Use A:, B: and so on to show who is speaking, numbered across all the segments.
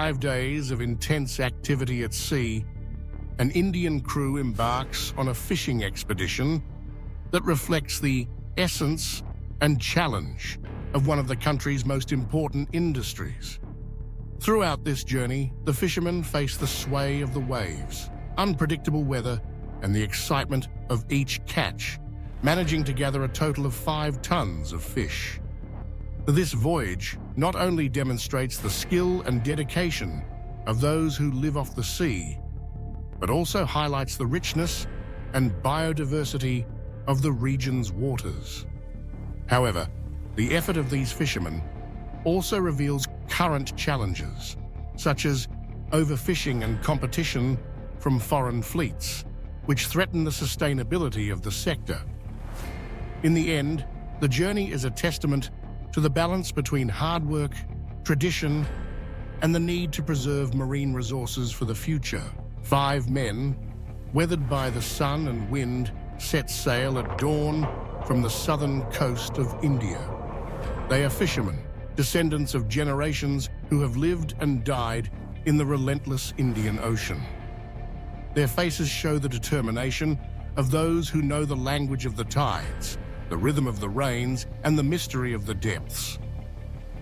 A: 5 days of intense activity at sea, an Indian crew embarks on a fishing expedition that reflects the essence and challenge of one of the country's most important industries. Throughout this journey, the fishermen face the sway of the waves, unpredictable weather, and the excitement of each catch, managing to gather a total of 5 tons of fish. This voyage not only demonstrates the skill and dedication of those who live off the sea, but also highlights the richness and biodiversity of the region's waters. However, the effort of these fishermen also reveals current challenges, such as overfishing and competition from foreign fleets, which threaten the sustainability of the sector. In the end, the journey is a testament to the balance between hard work, tradition, and the need to preserve marine resources for the future. 5 men, weathered by the sun and wind, set sail at dawn from the southern coast of India. They are fishermen, descendants of generations who have lived and died in the relentless Indian Ocean. Their faces show the determination of those who know the language of the tides, the rhythm of the rains, and the mystery of the depths.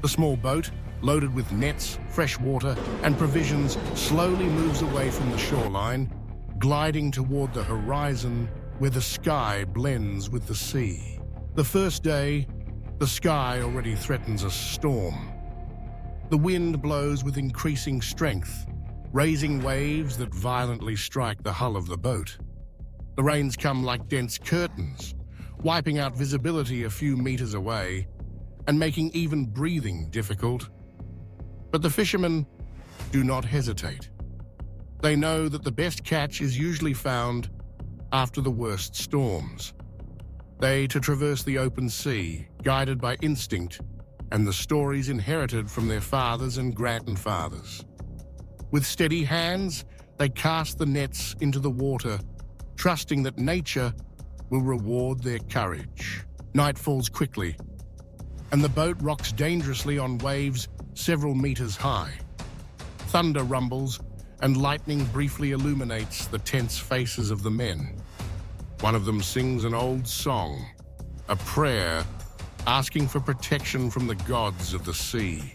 A: The small boat, loaded with nets, fresh water, and provisions, slowly moves away from the shoreline, gliding toward the horizon where the sky blends with the sea. The first day, the sky already threatens a storm. The wind blows with increasing strength, raising waves that violently strike the hull of the boat. The rains come like dense curtains, wiping out visibility a few meters away and making even breathing difficult. But the fishermen do not hesitate. They know that the best catch is usually found after the worst storms. They to traverse the open sea, guided by instinct and the stories inherited from their fathers and grandfathers. With steady hands, they cast the nets into the water, trusting that nature will reward their courage. Night falls quickly, and the boat rocks dangerously on waves several meters high. Thunder rumbles, and lightning briefly illuminates the tense faces of the men. One of them sings an old song, a prayer asking for protection from the gods of the sea.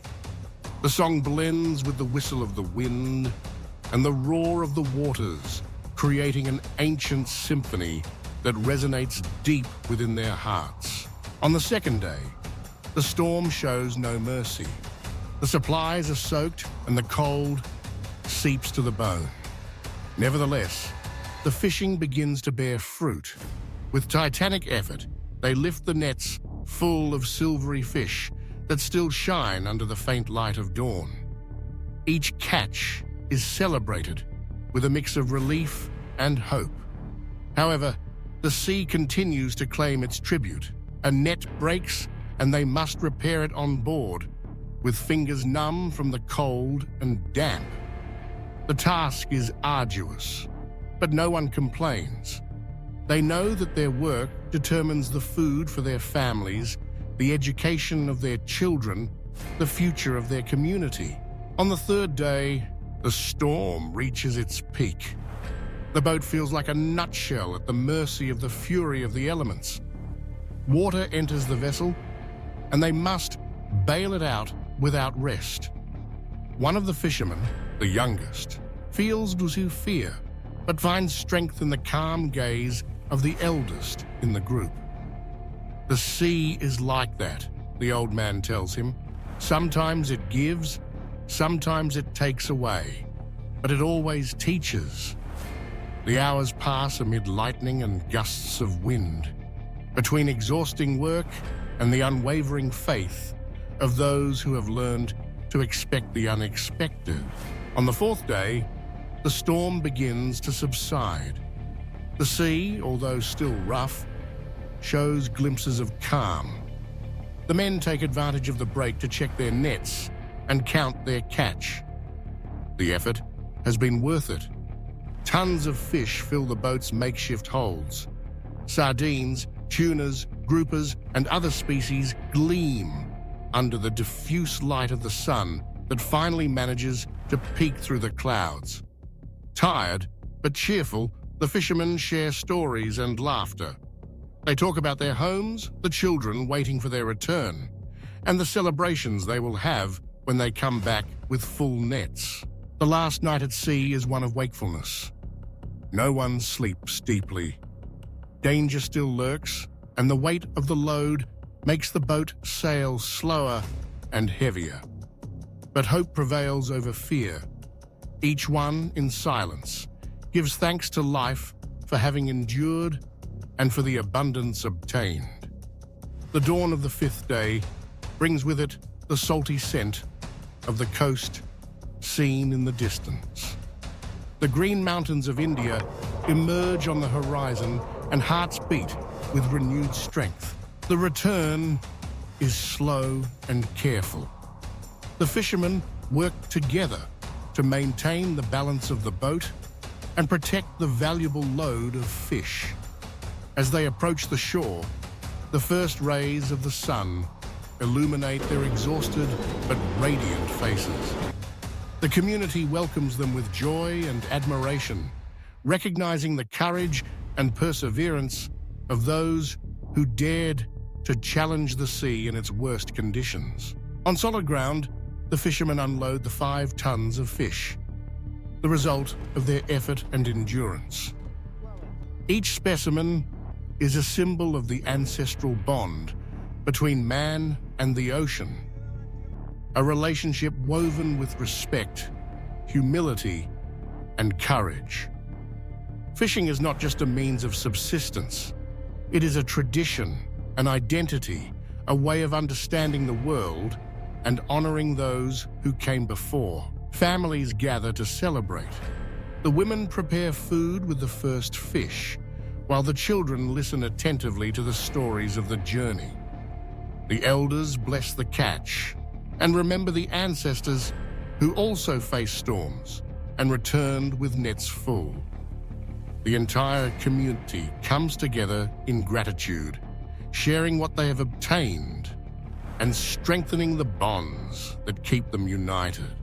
A: The song blends with the whistle of the wind and the roar of the waters, creating an ancient symphony that resonates deep within their hearts. On the second day, the storm shows no mercy. The supplies are soaked and the cold seeps to the bone. Nevertheless, the fishing begins to bear fruit. With titanic effort, they lift the nets full of silvery fish that still shine under the faint light of dawn. Each catch is celebrated with a mix of relief and hope. However, the sea continues to claim its tribute. A net breaks and they must repair it on board, with fingers numb from the cold and damp. The task is arduous, but no one complains. They know that their work determines the food for their families, the education of their children, the future of their community. On the third day, the storm reaches its peak. The boat feels like a nutshell at the mercy of the fury of the elements. Water enters the vessel, and they must bail it out without rest. One of the fishermen, the youngest, feels to fear, but finds strength in the calm gaze of the eldest in the group. The sea is like that, the old man tells him. Sometimes it gives, sometimes it takes away, but it always teaches. The hours pass amid lightning and gusts of wind, between exhausting work and the unwavering faith of those who have learned to expect the unexpected. On the fourth day, the storm begins to subside. The sea, although still rough, shows glimpses of calm. The men take advantage of the break to check their nets and count their catch. The effort has been worth it. Tons of fish fill the boat's makeshift holds. Sardines, tunas, groupers, and other species gleam under the diffuse light of the sun that finally manages to peek through the clouds. Tired but cheerful, the fishermen share stories and laughter. They talk about their homes, the children waiting for their return, and the celebrations they will have when they come back with full nets. The last night at sea is one of wakefulness. No one sleeps deeply. Danger still lurks, and the weight of the load makes the boat sail slower and heavier. But hope prevails over fear. Each one, in silence, gives thanks to life for having endured and for the abundance obtained. The dawn of the fifth day brings with it the salty scent of the coast seen in the distance. The green mountains of India emerge on the horizon and hearts beat with renewed strength. The return is slow and careful. The fishermen work together to maintain the balance of the boat and protect the valuable load of fish. As they approach the shore, the first rays of the sun illuminate their exhausted but radiant faces. The community welcomes them with joy and admiration, recognizing the courage and perseverance of those who dared to challenge the sea in its worst conditions. On solid ground, the fishermen unload the 5 tons of fish, the result of their effort and endurance. Each specimen is a symbol of the ancestral bond between man and the ocean, a relationship woven with respect, humility, and courage. Fishing is not just a means of subsistence. It is a tradition, an identity, a way of understanding the world and honoring those who came before. Families gather to celebrate. The women prepare food with the first fish, while the children listen attentively to the stories of the journey. The elders bless the catch and remember the ancestors who also faced storms and returned with nets full. The entire community comes together in gratitude, sharing what they have obtained and strengthening the bonds that keep them united.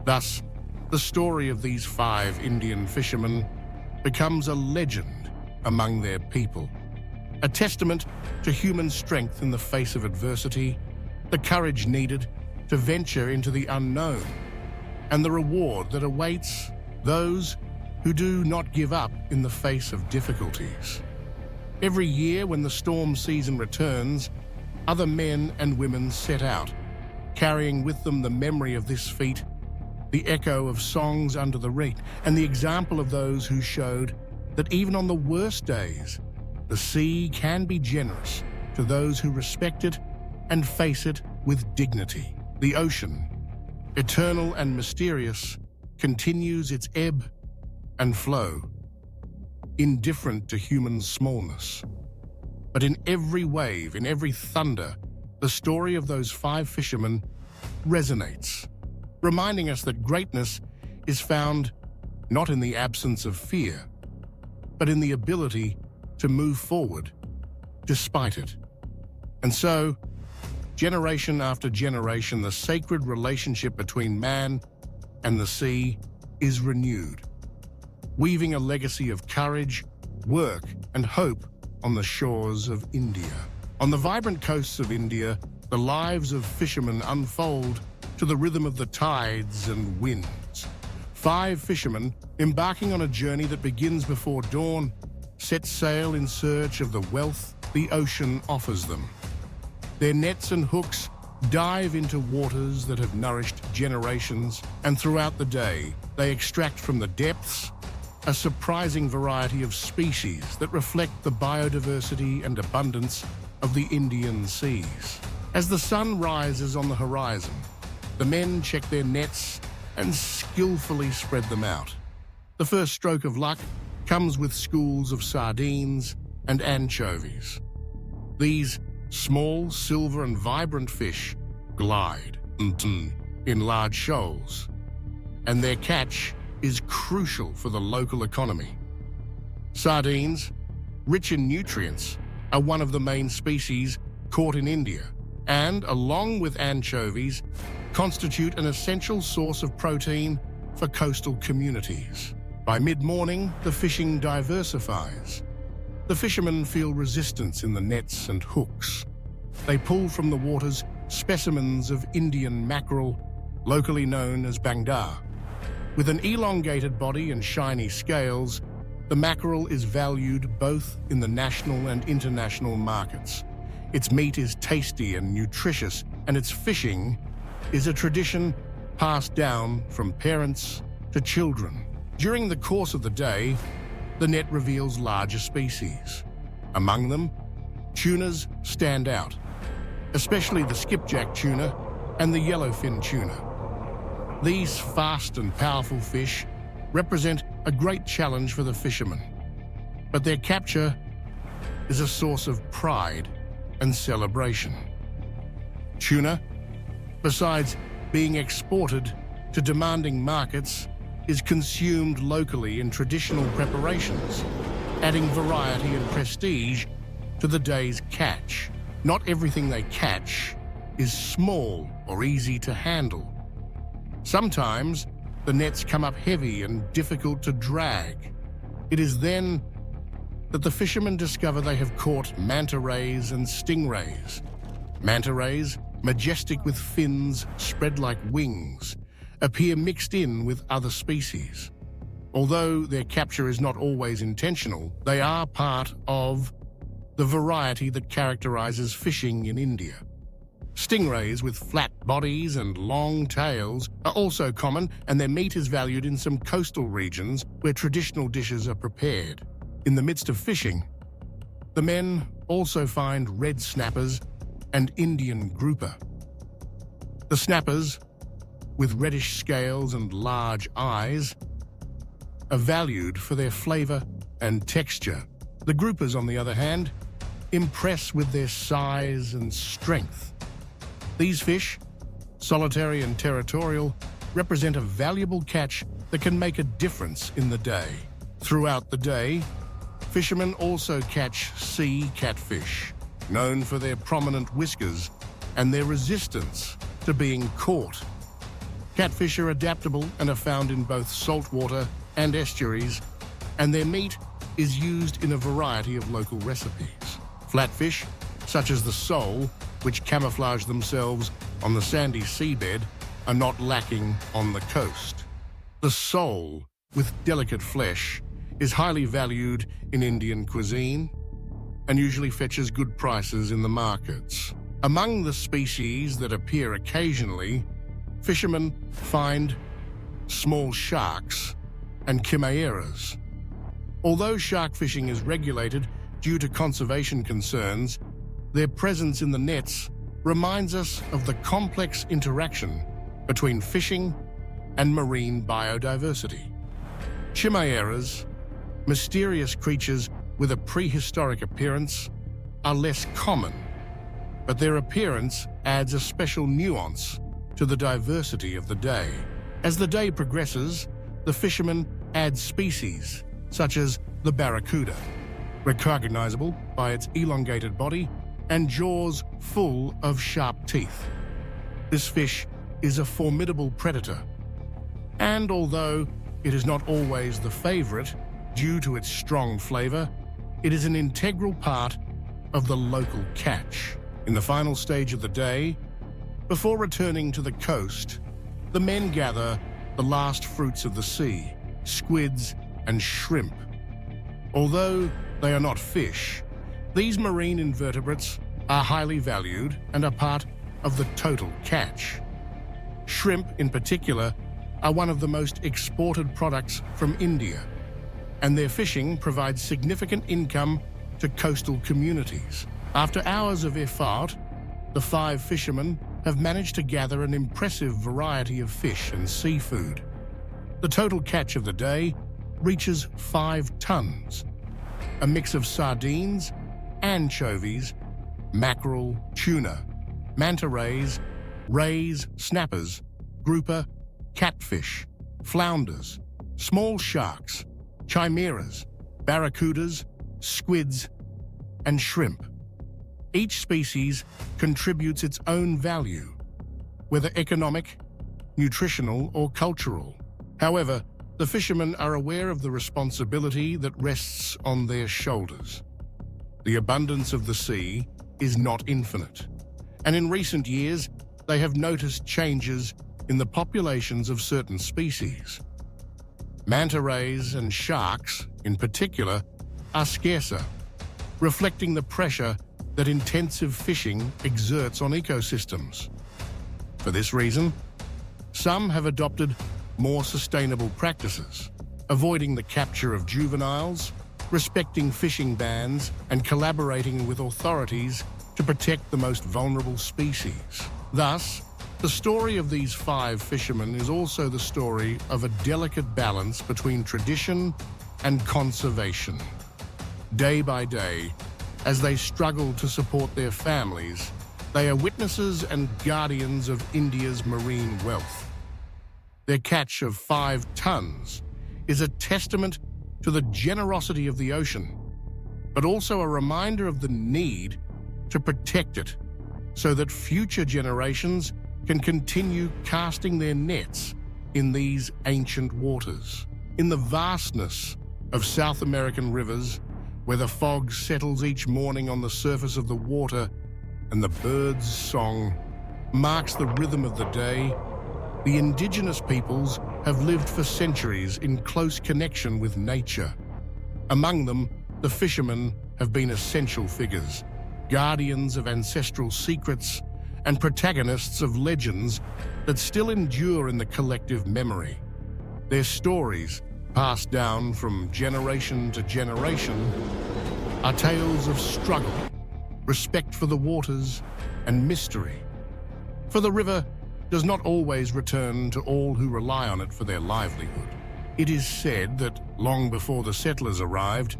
A: Thus, the story of these 5 Indian fishermen becomes a legend among their people, a testament to human strength in the face of adversity, the courage needed to venture into the unknown, and the reward that awaits those who do not give up in the face of difficulties. Every year when the storm season returns, other men and women set out, carrying with them the memory of this feat, the echo of songs under the reef, and the example of those who showed that even on the worst days, the sea can be generous to those who respect it and face it with dignity. The ocean, eternal and mysterious, continues its ebb and flow, indifferent to human smallness. But in every wave, in every thunder, the story of those 5 fishermen resonates, reminding us that greatness is found not in the absence of fear, but in the ability to move forward despite it. And so, generation after generation, the sacred relationship between man and the sea is renewed, weaving a legacy of courage, work, and hope on the shores of India. On the vibrant coasts of India, the lives of fishermen unfold to the rhythm of the tides and winds. 5 fishermen, embarking on a journey that begins before dawn, set sail in search of the wealth the ocean offers them. Their nets and hooks dive into waters that have nourished generations, and throughout the day, they extract from the depths a surprising variety of species that reflect the biodiversity and abundance of the Indian seas. As the sun rises on the horizon, the men check their nets and skillfully spread them out. The first stroke of luck comes with schools of sardines and anchovies. These small, silver and vibrant fish glide in large shoals, and their catch is crucial for the local economy. Sardines, rich in nutrients, are one of the main species caught in India, and, along with anchovies, constitute an essential source of protein for coastal communities. By mid-morning, the fishing diversifies. The fishermen feel resistance in the nets and hooks. They pull from the waters specimens of Indian mackerel, locally known as bangda. With an elongated body and shiny scales, the mackerel is valued both in the national and international markets. Its meat is tasty and nutritious, and its fishing is a tradition passed down from parents to children. During the course of the day, the net reveals larger species. Among them, tunas stand out, especially the skipjack tuna and the yellowfin tuna. These fast and powerful fish represent a great challenge for the fishermen, but their capture is a source of pride and celebration. Tuna, besides being exported to demanding markets, is consumed locally in traditional preparations, adding variety and prestige to the day's catch. Not everything they catch is small or easy to handle. Sometimes the nets come up heavy and difficult to drag. It is then that the fishermen discover they have caught manta rays and stingrays. Manta rays, majestic with fins spread like wings, appear mixed in with other species. Although their capture is not always intentional, they are part of the variety that characterizes fishing in India. Stingrays with flat bodies and long tails are also common, and their meat is valued in some coastal regions where traditional dishes are prepared. In the midst of fishing, the men also find red snappers and Indian grouper. The snappers, with reddish scales and large eyes, are valued for their flavor and texture. The groupers, on the other hand, impress with their size and strength. These fish, solitary and territorial, represent a valuable catch that can make a difference in the day. Throughout the day, fishermen also catch sea catfish, known for their prominent whiskers and their resistance to being caught. Catfish are adaptable and are found in both saltwater and estuaries, and their meat is used in a variety of local recipes. Flatfish, such as the sole, which camouflage themselves on the sandy seabed, are not lacking on the coast. The sole, with delicate flesh, is highly valued in Indian cuisine and usually fetches good prices in the markets. Among the species that appear occasionally, fishermen find small sharks and chimeras. Although shark fishing is regulated due to conservation concerns, their presence in the nets reminds us of the complex interaction between fishing and marine biodiversity. Chimeras, mysterious creatures with a prehistoric appearance, are less common, but their appearance adds a special nuance to the diversity of the day. As the day progresses, the fishermen add species, such as the barracuda, recognizable by its elongated body and jaws full of sharp teeth. This fish is a formidable predator, and although it is not always the favorite due to its strong flavor, it is an integral part of the local catch. In the final stage of the day, before returning to the coast, the men gather the last fruits of the sea, squids and shrimp. Although they are not fish, these marine invertebrates are highly valued and are part of the total catch. Shrimp, in particular, are one of the most exported products from India, and their fishing provides significant income to coastal communities. After hours of effort, the 5 fishermen have managed to gather an impressive variety of fish and seafood. The total catch of the day reaches 5 tons, a mix of sardines, anchovies, mackerel, tuna, manta rays, snappers, grouper, catfish, flounders, small sharks, chimeras, barracudas, squids, and shrimp. Each species contributes its own value, whether economic, nutritional, or cultural. However, the fishermen are aware of the responsibility that rests on their shoulders. The abundance of the sea is not infinite, and in recent years, they have noticed changes in the populations of certain species. Manta rays and sharks, in particular, are scarcer, reflecting the pressure that intensive fishing exerts on ecosystems. For this reason, some have adopted more sustainable practices, avoiding the capture of juveniles, respecting fishing bans, and collaborating with authorities to protect the most vulnerable species. Thus, the story of these 5 fishermen is also the story of a delicate balance between tradition and conservation. Day by day, as they struggle to support their families, they are witnesses and guardians of India's marine wealth. Their catch of 5 tons is a testament to the generosity of the ocean, but also a reminder of the need to protect it so that future generations can continue casting their nets in these ancient waters. In the vastness of South American rivers, where the fog settles each morning on the surface of the water and the bird's song marks the rhythm of the day, the indigenous peoples have lived for centuries in close connection with nature. Among them, the fishermen have been essential figures, guardians of ancestral secrets and protagonists of legends that still endure in the collective memory. Their stories, passed down from generation to generation, are tales of struggle, respect for the waters, and mystery. For the river does not always return to all who rely on it for their livelihood. It is said that long before the settlers arrived,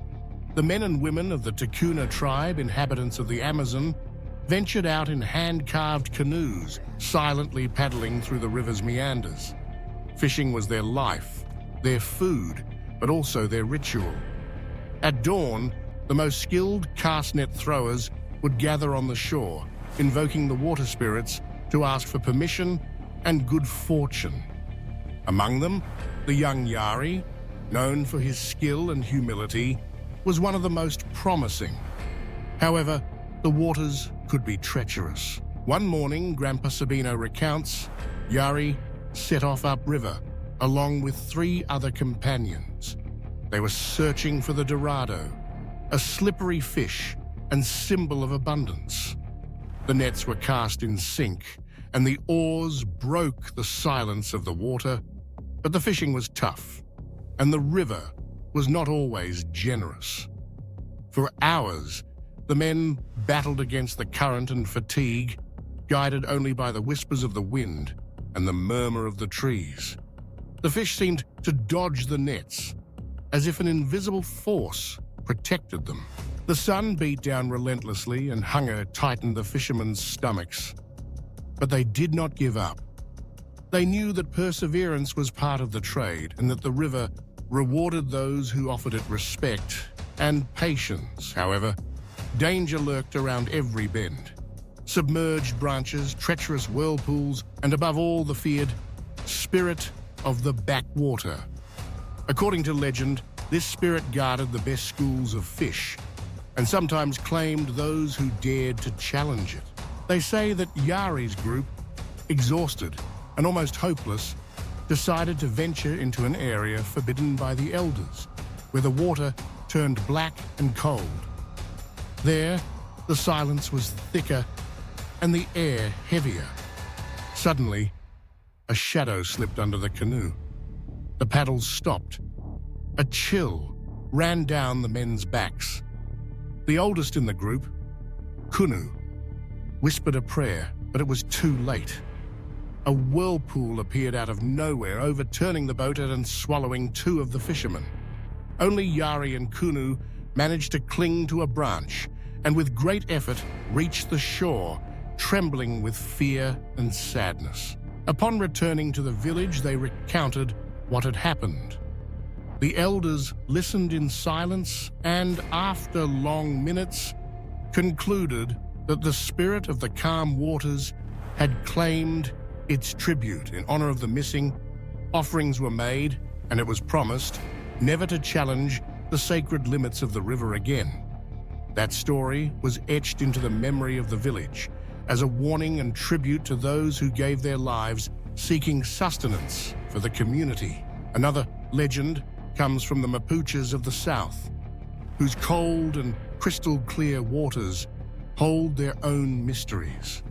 A: the men and women of the Ticuna tribe, inhabitants of the Amazon, ventured out in hand-carved canoes, silently paddling through the river's meanders. Fishing was their life, their food, but also their ritual. At dawn, the most skilled cast net throwers would gather on the shore, invoking the water spirits to ask for permission and good fortune. Among them, the young Yari, known for his skill and humility, was one of the most promising. However, the waters could be treacherous. One morning, Grandpa Sabino recounts, Yari set off upriver, along with 3 other companions. They were searching for the dorado, a slippery fish and symbol of abundance. The nets were cast in sync, and the oars broke the silence of the water, but the fishing was tough, and the river was not always generous. For hours, the men battled against the current and fatigue, guided only by the whispers of the wind and the murmur of the trees. The fish seemed to dodge the nets, as if an invisible force protected them. The sun beat down relentlessly and hunger tightened the fishermen's stomachs. But they did not give up. They knew that perseverance was part of the trade and that the river rewarded those who offered it respect and patience. However, danger lurked around every bend. Submerged branches, treacherous whirlpools, and above all the feared spirit of the backwater. According to legend, this spirit guarded the best schools of fish and sometimes claimed those who dared to challenge it. They say that Yari's group, exhausted and almost hopeless, decided to venture into an area forbidden by the elders, where the water turned black and cold. There, the silence was thicker and the air heavier. Suddenly, a shadow slipped under the canoe. The paddles stopped. A chill ran down the men's backs. The oldest in the group, Kunu, whispered a prayer, but it was too late. A whirlpool appeared out of nowhere, overturning the boat and swallowing 2 of the fishermen. Only Yari and Kunu managed to cling to a branch and with great effort reached the shore, trembling with fear and sadness. Upon returning to the village, they recounted what had happened. The elders listened in silence and, after long minutes, concluded that the spirit of the calm waters had claimed its tribute in honor of the missing Offerings were made, and it was promised never to challenge the sacred limits of the river again. That story was etched into the memory of the village as a warning and tribute to those who gave their lives seeking sustenance for the community. Another legend comes from the Mapuches of the south, whose cold and crystal-clear waters hold their own mysteries.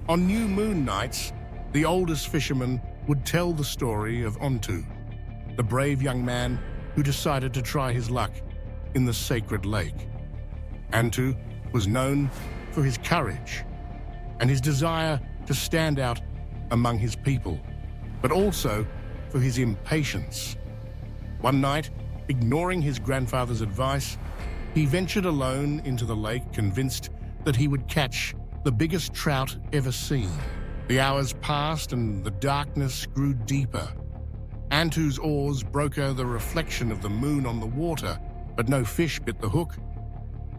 A: On new moon nights, the oldest fisherman would tell the story of Ontu, the brave young man who decided to try his luck in the sacred lake. Antu was known for his courage and his desire to stand out among his people, but also for his impatience. One night, ignoring his grandfather's advice, he ventured alone into the lake, convinced that he would catch the biggest trout ever seen. The hours passed and the darkness grew deeper. Antu's oars broke the reflection of the moon on the water, but no fish bit the hook.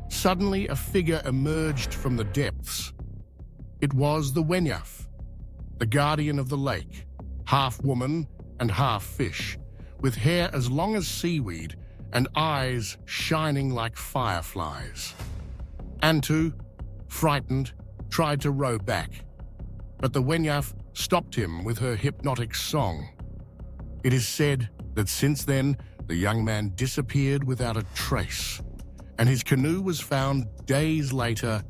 A: Suddenly, a figure emerged from the depths. It was the Wenyaf, the guardian of the lake, half woman and half fish, with hair as long as seaweed and eyes shining like fireflies. Antu, frightened, tried to row back, but the Wenyaf stopped him with her hypnotic song. It is said that since then, the young man disappeared without a trace, and his canoe was found days later,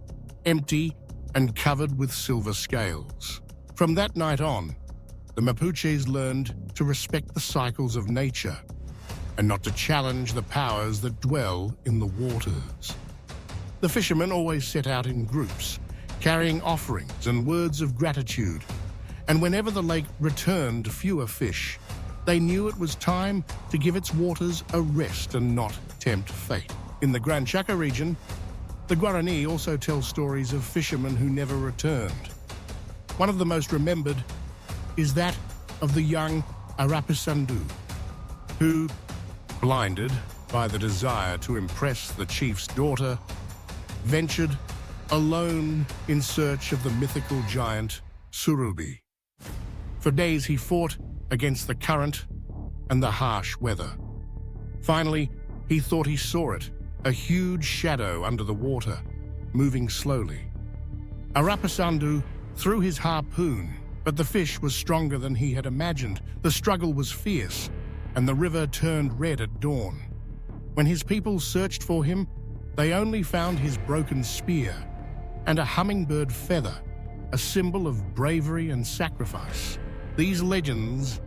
A: empty and covered with silver scales. From that night on, the Mapuches learned to respect the cycles of nature and not to challenge the powers that dwell in the waters. The fishermen always set out in groups, carrying offerings and words of gratitude, and whenever the lake returned fewer fish, they knew it was time to give its waters a rest and not tempt fate. In the Gran Chaco region, the Guarani also tell stories of fishermen who never returned. One of the most remembered is that of the young Arapisandu, who, blinded by the desire to impress the chief's daughter, ventured alone in search of the mythical giant Surubi. For days he fought against the current and the harsh weather. Finally, he thought he saw it, a huge shadow under the water, moving slowly. Arapisandu threw his harpoon, but the fish was stronger than he had imagined. The struggle was fierce, and the river turned red at dawn. When his people searched for him, they only found his broken spear and a hummingbird feather, a symbol of bravery and sacrifice. These legends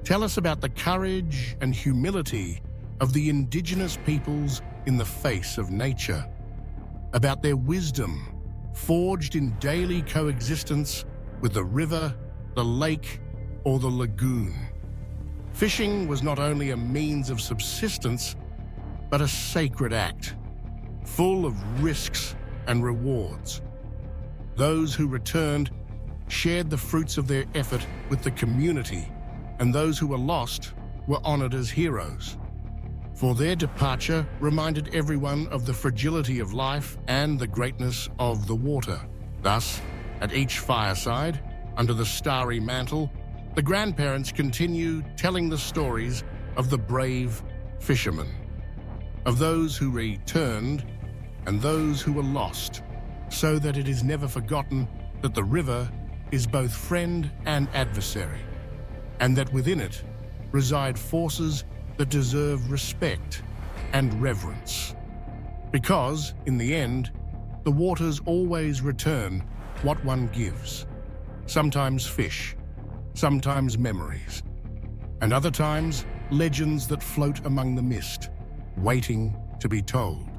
A: tell us about the courage and humility of the indigenous peoples in the face of nature, about their wisdom forged in daily coexistence with the river, the lake, or the lagoon. Fishing was not only a means of subsistence, but a sacred act, full of risks and rewards. Those who returned shared the fruits of their effort with the community, and those who were lost were honored as heroes. For their departure reminded everyone of the fragility of life and the greatness of the water. Thus, at each fireside, under the starry mantle, the grandparents continue telling the stories of the brave fishermen, of those who returned and those who were lost, so that it is never forgotten that the river is both friend and adversary, and that within it reside forces that deserve respect and reverence. Because, in the end, the waters always return what one gives. Sometimes fish, sometimes memories, and other times legends that float among the mist, waiting to be told.